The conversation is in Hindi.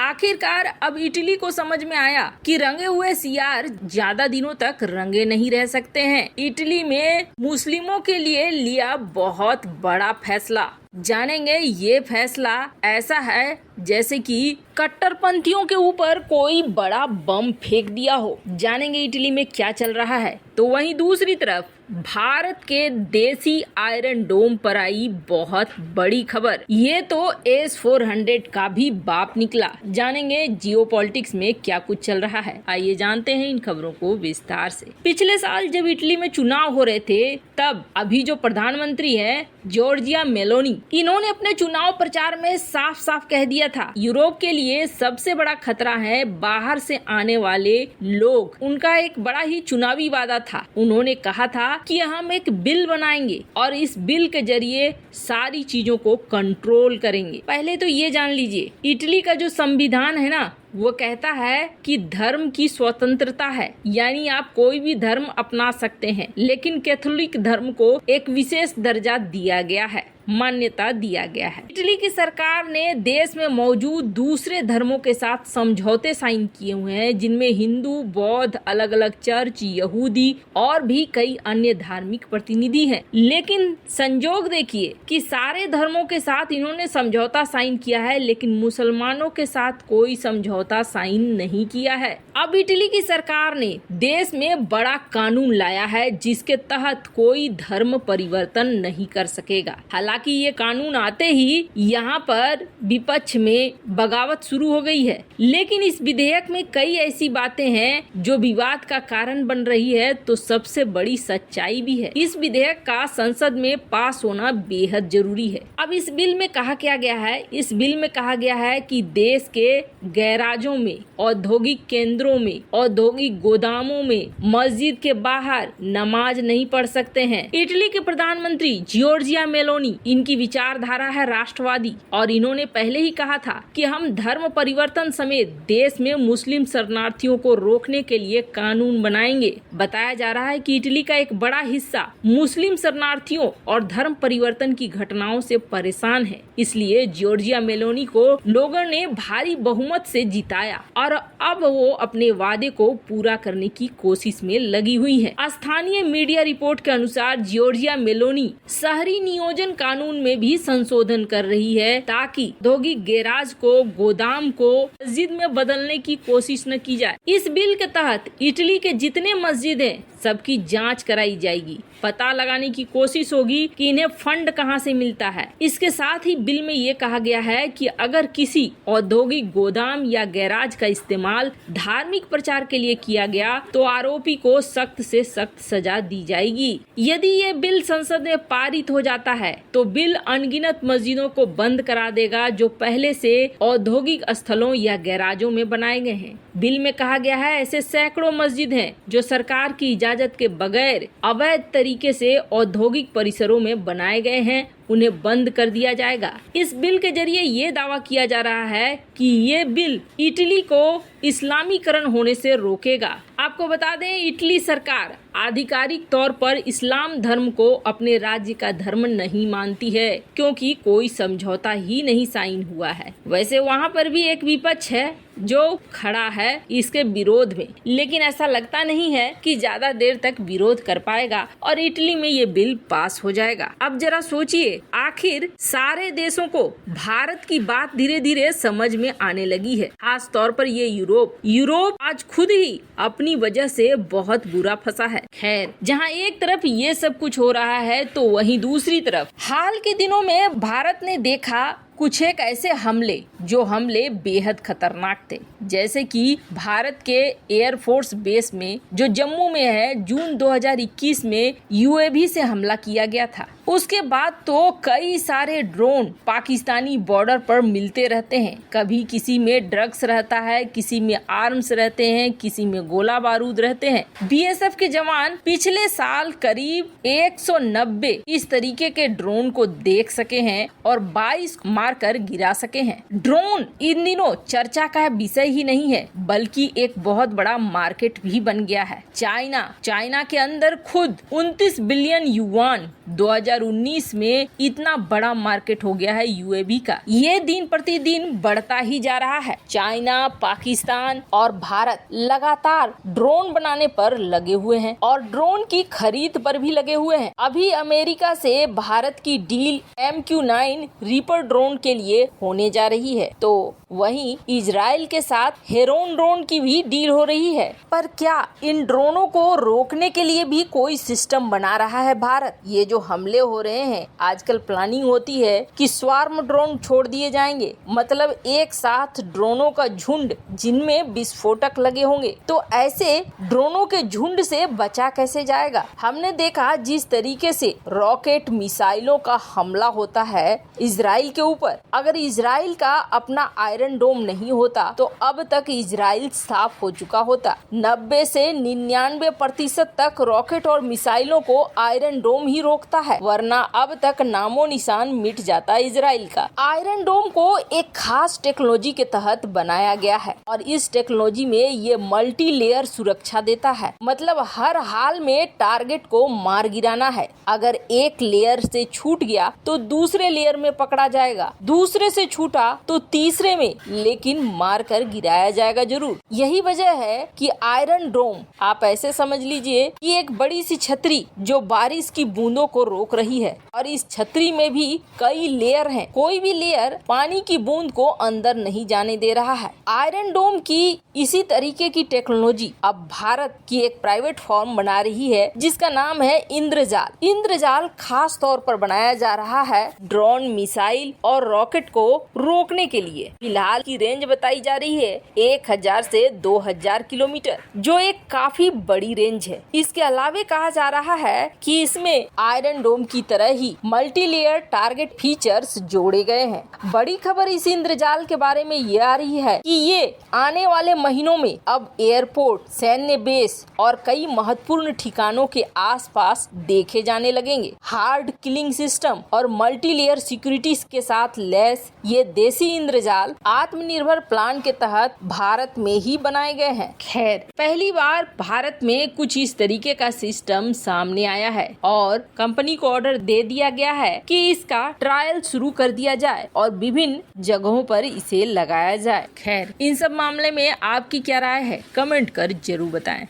आखिरकार अब इटली को समझ में आया कि रंगे हुए सियार ज्यादा दिनों तक रंगे नहीं रह सकते हैं। इटली में मुस्लिमों के लिए लिया बहुत बड़ा फैसला। जानेंगे ये फैसला ऐसा है जैसे कि कट्टरपंथियों के ऊपर कोई बड़ा बम फेंक दिया हो। जानेंगे इटली में क्या चल रहा है। तो वहीं दूसरी तरफ भारत के देसी आयरन डोम पर आई बहुत बड़ी खबर। ये तो S-400 का भी बाप निकला। जानेंगे जियोपॉलिटिक्स में क्या कुछ चल रहा है। आइए जानते हैं इन खबरों को विस्तार से। पिछले साल जब इटली में चुनाव हो रहे थे तब अभी जो प्रधानमंत्री है जॉर्जिया मेलोनी, इन्होंने अपने चुनाव प्रचार में साफ साफ कह दिया था यूरोप के लिए सबसे बड़ा खतरा है बाहर से आने वाले लोग। उनका एक बड़ा ही चुनावी वादा था। उन्होंने कहा था कि हम एक बिल बनाएंगे और इस बिल के जरिए सारी चीजों को कंट्रोल करेंगे। पहले तो ये जान लीजिए इटली का जो संविधान है ना वो कहता है कि धर्म की स्वतंत्रता है, यानी आप कोई भी धर्म अपना सकते हैं, लेकिन कैथोलिक धर्म को एक विशेष दर्जा दिया गया है, मान्यता दिया गया है। इटली की सरकार ने देश में मौजूद दूसरे धर्मों के साथ समझौते साइन किए हुए हैं, जिनमें हिंदू, बौद्ध, अलग अलग चर्च, यहूदी और भी कई अन्य धार्मिक प्रतिनिधि हैं। लेकिन संजोग देखिए कि सारे धर्मों के साथ इन्होंने समझौता साइन किया है, लेकिन मुसलमानों के साथ कोई समझौता साइन नहीं किया है। अब इटली की सरकार ने देश में बड़ा कानून लाया है जिसके तहत कोई धर्म परिवर्तन नहीं कर सकेगा। हालांकि ये कानून आते ही यहाँ पर विपक्ष में बगावत शुरू हो गई है, लेकिन इस विधेयक में कई ऐसी बातें हैं जो विवाद का कारण बन रही है, तो सबसे बड़ी सच्चाई भी है। इस विधेयक का संसद में पास होना बेहद जरूरी है। अब इस बिल में कहा क्या गया है? इस बिल में कहा गया है कि देश के गैराजों में, औद्योगिक केंद्रों में, औद्योगिक गोदामों में, मस्जिद के बाहर नमाज नहीं पढ़ सकते हैं। इटली के प्रधानमंत्री जॉर्जिया मेलोनी, इनकी विचारधारा है राष्ट्रवादी और इन्होंने पहले ही कहा था कि हम धर्म परिवर्तन समेत देश में मुस्लिम शरणार्थियों को रोकने के लिए कानून बनाएंगे। बताया जा रहा है कि इटली का एक बड़ा हिस्सा मुस्लिम शरणार्थियों और धर्म परिवर्तन की घटनाओं से परेशान है, इसलिए जॉर्जिया मेलोनी को लोगों ने भारी बहुमत से जिताया और अब वो अपने वादे को पूरा करने की कोशिश में लगी हुई है। स्थानीय मीडिया रिपोर्ट के अनुसार जॉर्जिया मेलोनी शहरी नियोजन कानून में भी संशोधन कर रही है ताकि औद्योगिक गैराज को गोदाम को मस्जिद में बदलने की कोशिश न की जाए। इस बिल के तहत इटली के जितने मस्जिद हैं सबकी जांच कराई जाएगी। पता लगाने की कोशिश होगी कि इन्हें फंड कहां से मिलता है। इसके साथ ही बिल में ये कहा गया है कि अगर किसी औद्योगिक गोदाम या गैराज का इस्तेमाल धार्मिक प्रचार के लिए किया गया तो आरोपी को सख्त से सख्त सजा दी जाएगी। यदि ये बिल संसद में पारित हो जाता है तो बिल अनगिनत मस्जिदों को बंद करा देगा जो पहले से औद्योगिक स्थलों या गैराजों में बनाए गए हैं। बिल में कहा गया है ऐसे सैकड़ों मस्जिद हैं जो सरकार की इजाजत के बगैर अवैध तरीके से औद्योगिक परिसरों में बनाए गए हैं, उन्हें बंद कर दिया जाएगा। इस बिल के जरिए ये दावा किया जा रहा है कि ये बिल इटली को इस्लामीकरण होने से रोकेगा। आपको बता दें इटली सरकार आधिकारिक तौर पर इस्लाम धर्म को अपने राज्य का धर्म नहीं मानती है क्योंकि कोई समझौता ही नहीं साइन हुआ है। वैसे वहाँ पर भी एक विपक्ष है जो खड़ा है इसके विरोध में, लेकिन ऐसा लगता नहीं है कि ज्यादा देर तक विरोध कर पाएगा और इटली में ये बिल पास हो जाएगा। अब जरा सोचिए आखिर सारे देशों को भारत की बात धीरे धीरे समझ में आने लगी है, खास तौर पर ये यूरोप आज खुद ही अपनी वजह से बहुत बुरा फंसा है। खैर, जहां एक तरफ ये सब कुछ हो रहा है तो वहीं दूसरी तरफ हाल के दिनों में भारत ने देखा कुछ एक ऐसे हमले जो हमले बेहद खतरनाक थे, जैसे कि भारत के एयरफोर्स बेस में जो जम्मू में है जून 2021 में UAV से हमला किया गया था। उसके बाद तो कई सारे ड्रोन पाकिस्तानी बॉर्डर पर मिलते रहते हैं। कभी किसी में ड्रग्स रहता है, किसी में आर्म्स रहते हैं, किसी में गोला बारूद रहते हैं। BSF के जवान पिछले साल करीब 190 इस तरीके के ड्रोन को देख सके हैं और 22 मार कर गिरा सके हैं। ड्रोन इन दिनों चर्चा का विषय ही नहीं है, बल्कि एक बहुत बड़ा मार्केट भी बन गया है। चाइना के अंदर खुद 29 बिलियन युआन 2019 में इतना बड़ा मार्केट हो गया है यूएवी का। ये दिन प्रतिदिन बढ़ता ही जा रहा है। चाइना, पाकिस्तान और भारत लगातार ड्रोन बनाने पर लगे हुए हैं और ड्रोन की खरीद पर भी लगे हुए हैं। अभी अमेरिका से भारत की डील MQ-9 रीपर ड्रोन के लिए होने जा रही है, तो वहीं इजराइल के साथ हेरोन ड्रोन की भी डील हो रही है। पर क्या इन ड्रोनों को रोकने के लिए भी कोई सिस्टम बना रहा है भारत? ये जो हमले हो रहे हैं, आजकल प्लानिंग होती है कि स्वार्म ड्रोन छोड़ दिए जाएंगे, मतलब एक साथ ड्रोनों का झुंड जिनमें विस्फोटक लगे होंगे। तो ऐसे ड्रोनों के झुंड से बचा कैसे जाएगा? हमने देखा जिस तरीके से रॉकेट मिसाइलों का हमला होता है इजराइल के ऊपर, अगर इजराइल का अपना आयरन डोम नहीं होता तो अब तक इजराइल साफ हो चुका होता। 90 से 99% तक रॉकेट और मिसाइलों को आयरन डोम ही रोकता है, वरना अब तक नामो निशान मिट जाता इजराइल का। आयरन डोम को एक खास टेक्नोलॉजी के तहत बनाया गया है और इस टेक्नोलॉजी में ये मल्टी लेयर सुरक्षा देता है, मतलब हर हाल में टारगेट को मार गिराना है। अगर एक लेयर से छूट गया तो दूसरे लेयर में पकड़ा जाएगा, दूसरे से छूटा तो तीसरे में, लेकिन मार कर गिराया जाएगा जरूर। यही वजह है कि आयरन डोम आप ऐसे समझ लीजिए कि एक बड़ी सी छतरी जो बारिश की बूंदों को रोक रही है और इस छतरी में भी कई लेयर हैं। कोई भी लेयर पानी की बूंद को अंदर नहीं जाने दे रहा है। आयरन डोम की इसी तरीके की टेक्नोलॉजी अब भारत की एक प्राइवेट फर्म बना रही है जिसका नाम है इंद्रजाल। इंद्रजाल खास तौर पर बनाया जा रहा है ड्रोन, मिसाइल और रॉकेट को रोकने के लिए। फिलहाल की रेंज बताई जा रही है 1000 से 2000 किलोमीटर, जो एक काफी बड़ी रेंज है। इसके अलावे कहा जा रहा है कि इसमें आयरन डोम की तरह ही मल्टी लेयर टारगेट फीचर्स जोड़े गए हैं। बड़ी खबर इस इंद्रजाल के बारे में ये आ रही है कि ये आने वाले महीनों में अब एयरपोर्ट, सैन्य बेस और कई महत्वपूर्ण ठिकानों के आसपास देखे जाने लगेंगे। हार्ड किलिंग सिस्टम और मल्टी लेयर सिक्योरिटी के साथ लैस ये देसी इंद्रजाल आत्मनिर्भर प्लान के तहत भारत में ही बनाए गए हैं। खैर, पहली बार भारत में कुछ इस तरीके का सिस्टम सामने आया है और कंपनी को ऑर्डर दे दिया गया है कि इसका ट्रायल शुरू कर दिया जाए और विभिन्न जगहों पर इसे लगाया जाए। खैर, इन सब मामले में आपकी क्या राय है? कमेंट कर जरूर बताएं।